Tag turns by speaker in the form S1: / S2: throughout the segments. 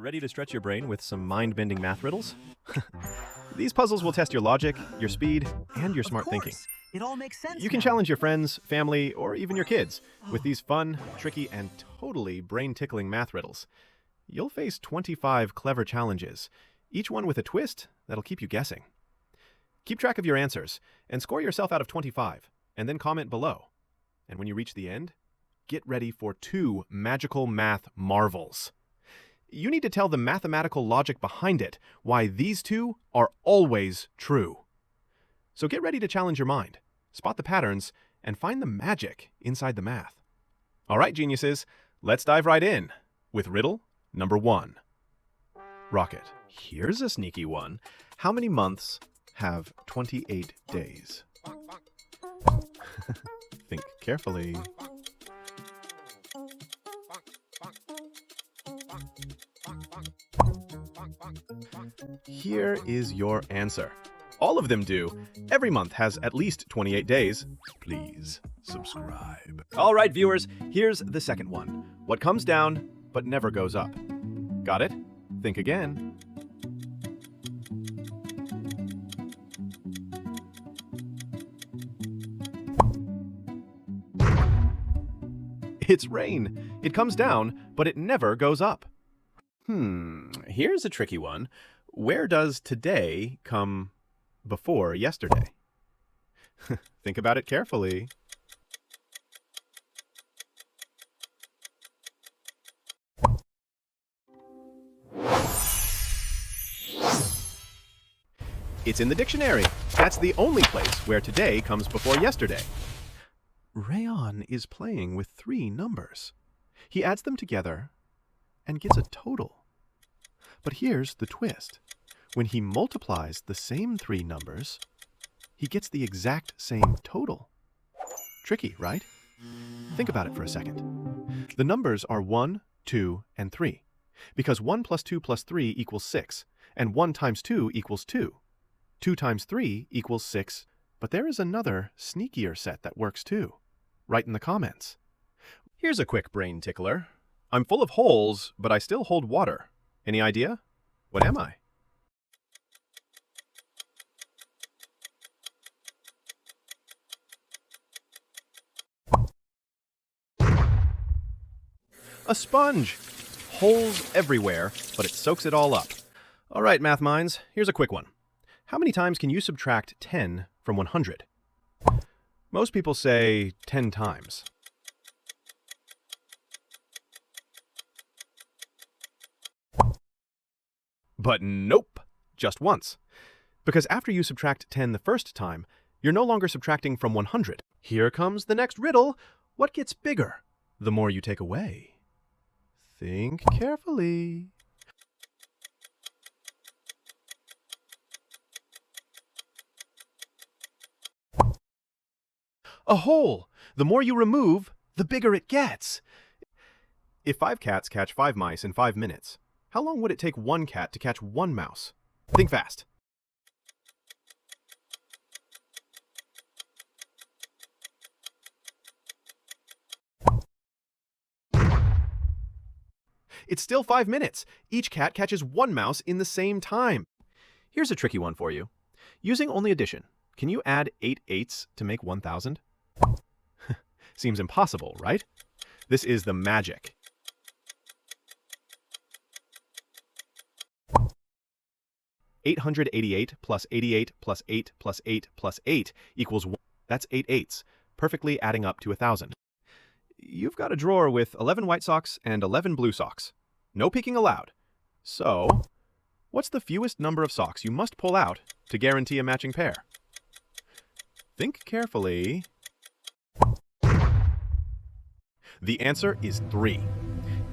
S1: Ready to stretch your brain with some mind-bending math riddles? These puzzles will test your logic, your speed, and your smart thinking.
S2: It all makes sense.
S1: You can challenge your friends, family, or even your kids with these fun, tricky, and totally brain-tickling math riddles. You'll face 25 clever challenges, each one with a twist that'll keep you guessing. Keep track of your answers and score yourself out of 25, and then comment below. And when you reach the end, get ready for 2 magical math marvels. You need to tell the mathematical logic behind it, why these 2 are always true. So get ready to challenge your mind, spot the patterns, and find the magic inside the math. All right, geniuses, let's dive right in with riddle number 1. Rocket, here's a sneaky one. How many months have 28 days? Think carefully. Here is your answer. All of them do. Every month has at least 28 days. Please subscribe. All right, viewers, here's the second one. What comes down but never goes up? Got it? Think again. It's rain. It comes down, but it never goes up. Here's a tricky one. Where does today come before yesterday? Think about it carefully. It's in the dictionary. That's the only place where today comes before yesterday. Rayon is playing with 3 numbers. He adds them together and gets a total. But here's the twist. When he multiplies the same 3 numbers, he gets the exact same total. Tricky, right? Think about it for a second. The numbers are 1, 2, and 3, because 1 plus 2 plus 3 equals 6, and 1 times 2 equals 2. 2 times 3 equals 6, but there is another, sneakier set that works too. Write in the comments. Here's a quick brain tickler. I'm full of holes, but I still hold water. Any idea? What am I? A sponge. Holes everywhere, but it soaks it all up. All right, math minds, here's a quick one. How many times can you subtract 10 from 100? Most people say 10 times. But nope, just once. Because after you subtract 10 the first time, you're no longer subtracting from 100. Here comes the next riddle. What gets bigger the more you take away? Think carefully. A hole. The more you remove, the bigger it gets. If 5 cats catch 5 mice in 5 minutes, how long would it take 1 cat to catch 1 mouse? Think fast. It's still 5 minutes. Each cat catches 1 mouse in the same time. Here's a tricky one for you. Using only addition, can you add 8 eighths to make 1,000? Seems impossible, right? This is the magic. (888 plus 88 plus 8 plus 8 plus 8 equals 1. That's 8 eighths, perfectly adding up to 1,000. You've got a drawer with 11 white socks and 11 blue socks. No peeking allowed. So, what's the fewest number of socks you must pull out to guarantee a matching pair? Think carefully. The answer is 3.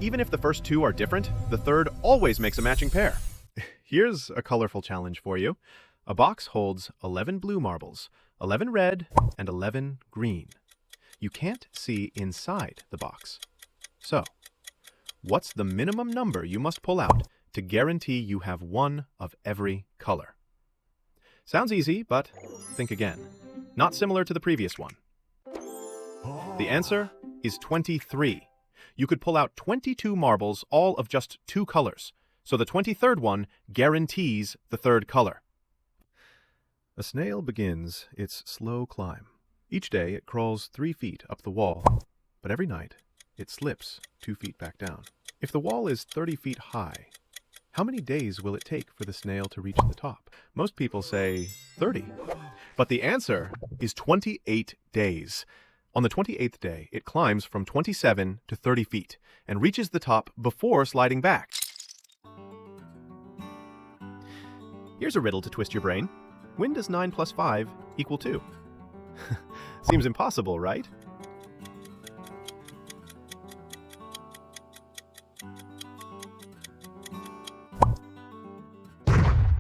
S1: Even if the first 2 are different, the third always makes a matching pair. Here's a colorful challenge for you. A box holds 11 blue marbles, 11 red, and 11 green. You can't see inside the box. So, what's the minimum number you must pull out to guarantee you have 1 of every color? Sounds easy, but think again. Not similar to the previous one. The answer is 23. You could pull out 22 marbles, all of just 2 colors. So the 23rd one guarantees the third color. A snail begins its slow climb. Each day it crawls 3 feet up the wall, but every night it slips 2 feet back down. If the wall is 30 feet high, how many days will it take for the snail to reach the top? Most people say 30, but the answer is 28 days. On the 28th day, it climbs from 27 to 30 feet and reaches the top before sliding back. Here's a riddle to twist your brain. When does 9 plus 5 equal 2? Seems impossible, right?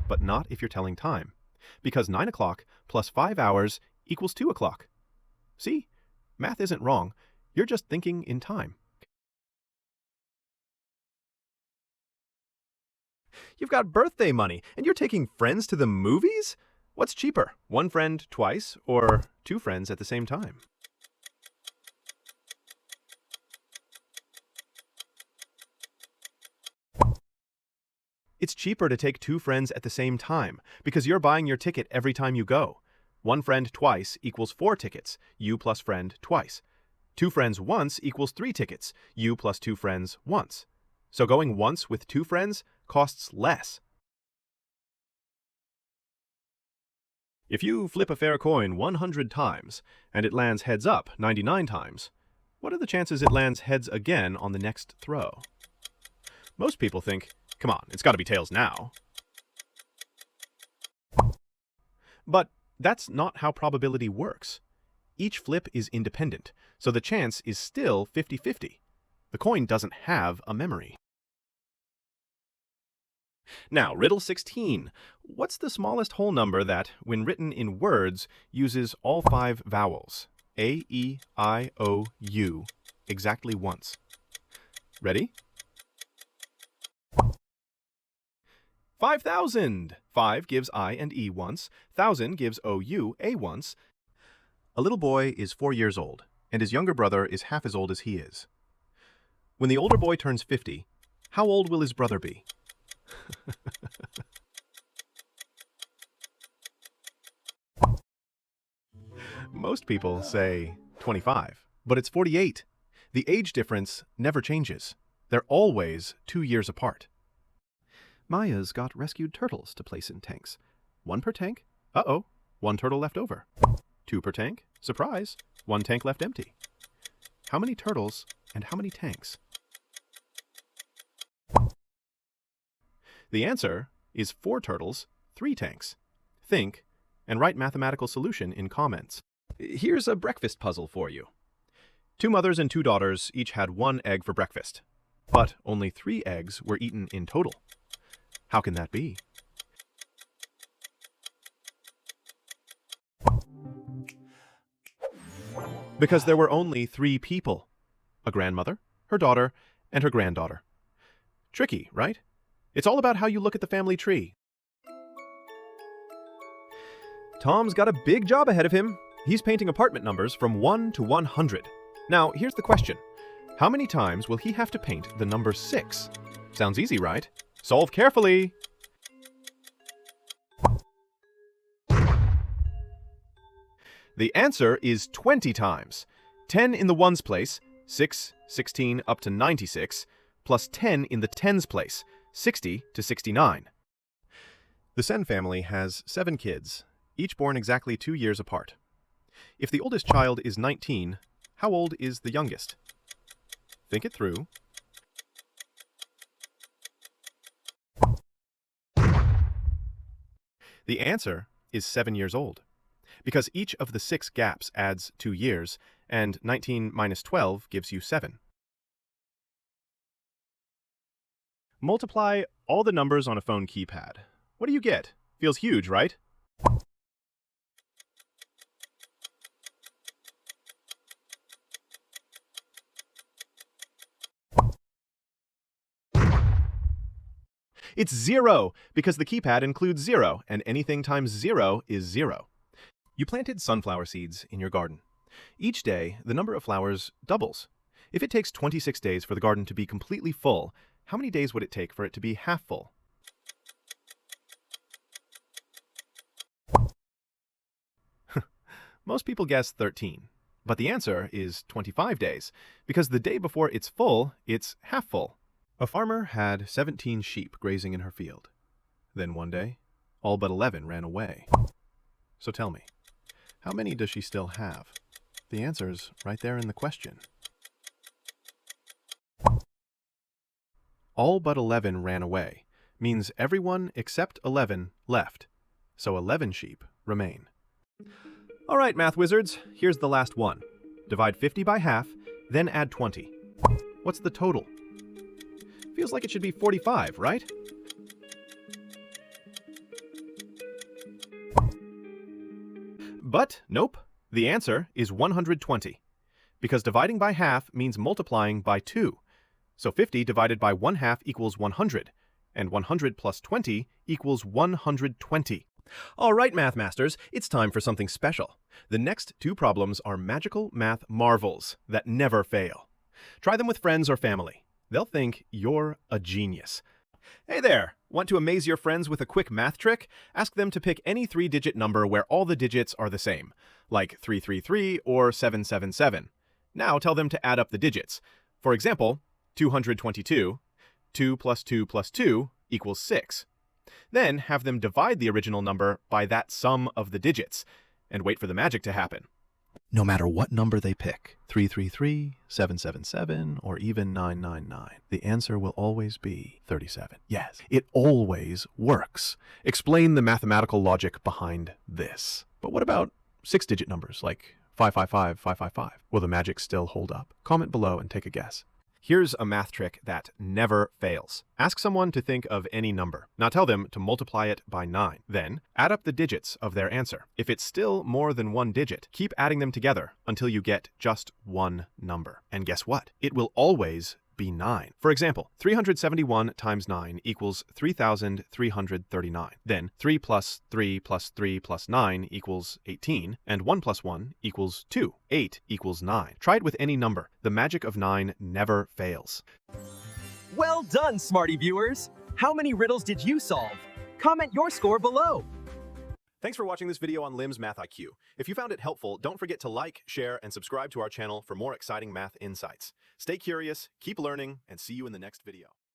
S1: But not if you're telling time, because 9 o'clock plus 5 hours equals 2 o'clock. See? Math isn't wrong. You're just thinking in time. You've got birthday money, and you're taking friends to the movies? What's cheaper, one friend twice or 2 friends at the same time? It's cheaper to take 2 friends at the same time because you're buying your ticket every time you go. One friend twice equals 4 tickets, you plus friend twice. 2 friends once equals 3 tickets, you plus 2 friends once. So going once with 2 friends costs less. If you flip a fair coin 100 times and it lands heads up 99 times, what are the chances it lands heads again on the next throw? Most people think, come on, it's got to be tails now. But that's not how probability works. Each flip is independent, so the chance is still 50-50. The coin doesn't have a memory. Now, riddle 16. What's the smallest whole number that, when written in words, uses all 5 vowels, A, E, I, O, U, exactly once? Ready? 5,000! 5 gives I and E once, 1,000 gives OU, A once. A little boy is 4 years old, and his younger brother is half as old as he is. When the older boy turns 50, how old will his brother be? Most people say 25, but it's 48. The age difference never changes. They're always 2 years apart. Maya's got rescued turtles to place in tanks. 1 per tank? Uh-oh, 1 turtle left over. 2 per tank? Surprise, 1 tank left empty. How many turtles and how many tanks? The answer is 4 turtles, 3 tanks. Think and write mathematical solution in comments. Here's a breakfast puzzle for you. 2 mothers and 2 daughters each had 1 egg for breakfast, but only 3 eggs were eaten in total. How can that be? Because there were only 3 people. A grandmother, her daughter, and her granddaughter. Tricky, right? It's all about how you look at the family tree. Tom's got a big job ahead of him. He's painting apartment numbers from 1 to 100. Now, here's the question. How many times will he have to paint the number 6? Sounds easy, right? Solve carefully. The answer is 20 times. 10 in the ones place, 6, 16 up to 96, plus 10 in the tens place, 60 to 69. The Sen family has 7 kids, each born exactly 2 years apart. If the oldest child is 19, how old is the youngest? Think it through. The answer is 7 years old, because each of the 6 gaps adds 2 years, and 19 minus 12 gives you 7. Multiply all the numbers on a phone keypad. What do you get? Feels huge, right? It's 0, because the keypad includes 0, and anything times 0 is 0. You planted sunflower seeds in your garden. Each day, the number of flowers doubles. If it takes 26 days for the garden to be completely full, how many days would it take for it to be half full? Most people guess 13, but the answer is 25 days, because the day before it's full, it's half full. A farmer had 17 sheep grazing in her field. Then one day, all but 11 ran away. So tell me, how many does she still have? The answer's right there in the question. All but 11 ran away means everyone except 11 left, so 11 sheep remain. All right, math wizards, here's the last one. Divide 50 by half, then add 20. What's the total? Feels like it should be 45, right? But nope, the answer is 120, because dividing by half means multiplying by 2. So 50 divided by 1/2 equals 100, and 100 plus 20 equals 120. All right, math masters, it's time for something special. The next two problems are magical math marvels that never fail. Try them with friends or family. They'll think you're a genius. Hey there! Want to amaze your friends with a quick math trick? Ask them to pick any 3-digit number where all the digits are the same, like 333 or 777. Now tell them to add up the digits. For example, 222, 2 plus 2 plus 2 equals 6. Then have them divide the original number by that sum of the digits, and wait for the magic to happen. No matter what number they pick, 333, 777, or even 999, the answer will always be 37. Yes, it always works. Explain the mathematical logic behind this. But what about 6-digit numbers like 555, 555? Will the magic still hold up? Comment below and take a guess. Here's a math trick that never fails. Ask someone to think of any number. Now tell them to multiply it by 9. Then add up the digits of their answer. If it's still more than one digit, keep adding them together until you get just one number. And guess what? It will always be 9. For example, 371 times 9 equals 3,339. Then 3 plus 3 plus 3 plus 9 equals 18, and 1 plus 1 equals 2. 8 equals 9. Try it with any number. The magic of 9 never fails.
S2: Well done, smarty viewers! How many riddles did you solve? Comment your score below.
S1: Thanks for watching this video on Lim's Math IQ. If you found it helpful, don't forget to like, share, and subscribe to our channel for more exciting math insights. Stay curious, keep learning, and see you in the next video.